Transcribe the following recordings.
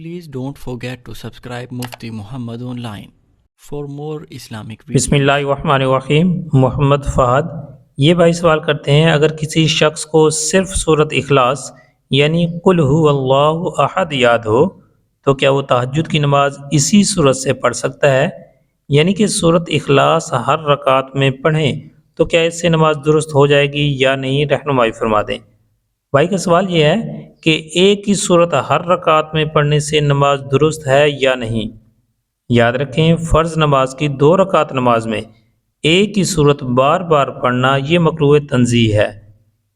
Please don't forget to subscribe Mufti Muhammad Online for more Islamic بسم videos. اللہ الرحمن الرحیم۔ محمد فہد یہ بھائی سوال کرتے ہیں، اگر کسی شخص کو صرف سورۃ اخلاص یعنی قل هو اللہ احد یاد ہو تو کیا وہ تہجد کی نماز اسی سورت سے پڑھ سکتا ہے؟ یعنی کہ سورۃ اخلاص ہر رکعت میں پڑھیں تو کیا اس سے نماز درست ہو جائے گی یا نہیں؟ رہنمائی فرما دیں۔ بھائی کا سوال یہ ہے کہ ایک ہی سورت ہر رکعت میں پڑھنے سے نماز درست ہے یا نہیں؟ یاد رکھیں، فرض نماز کی 2 رکعت نماز میں ایک ہی صورت بار بار پڑھنا یہ مکروہ تنزیہ ہے،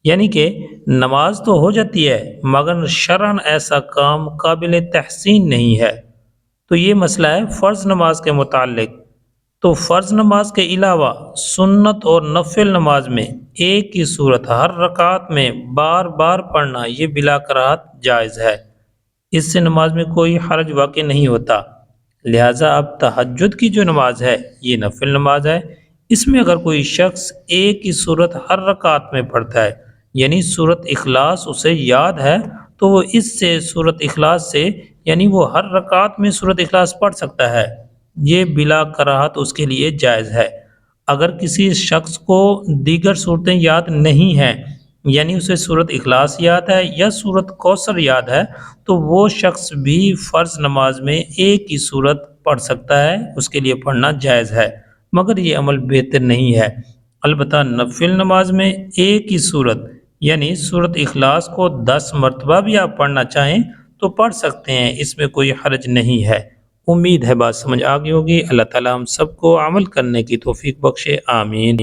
یعنی کہ نماز تو ہو جاتی ہے مگر شرعاً ایسا کام قابل تحسین نہیں ہے۔ تو یہ مسئلہ ہے فرض نماز کے متعلق۔ تو فرض نماز کے علاوہ سنت اور نفل نماز میں ایک ہی صورت ہر رکعت میں بار بار پڑھنا یہ بلا کراہت جائز ہے، اس سے نماز میں کوئی حرج واقع نہیں ہوتا۔ لہٰذا اب تہجد کی جو نماز ہے یہ نفل نماز ہے، اس میں اگر کوئی شخص ایک ہی صورت ہر رکعت میں پڑھتا ہے یعنی صورت اخلاص اسے یاد ہے تو وہ اس سے صورت اخلاص سے یعنی وہ ہر رکعت میں صورت اخلاص پڑھ سکتا ہے، یہ بلا کراہت اس کے لیے جائز ہے۔ اگر کسی شخص کو دیگر صورتیں یاد نہیں ہیں یعنی اسے صورت اخلاص یاد ہے یا صورت کوثر یاد ہے تو وہ شخص بھی فرض نماز میں ایک ہی صورت پڑھ سکتا ہے، اس کے لیے پڑھنا جائز ہے، مگر یہ عمل بہتر نہیں ہے۔ البتہ نفل نماز میں ایک ہی صورت یعنی صورت اخلاص کو 10 مرتبہ بھی آپ پڑھنا چاہیں تو پڑھ سکتے ہیں، اس میں کوئی حرج نہیں ہے۔ امید ہے بات سمجھ آ گئی ہوگی۔ اللہ تعالیٰ ہم سب کو عمل کرنے کی توفیق بخشے، آمین۔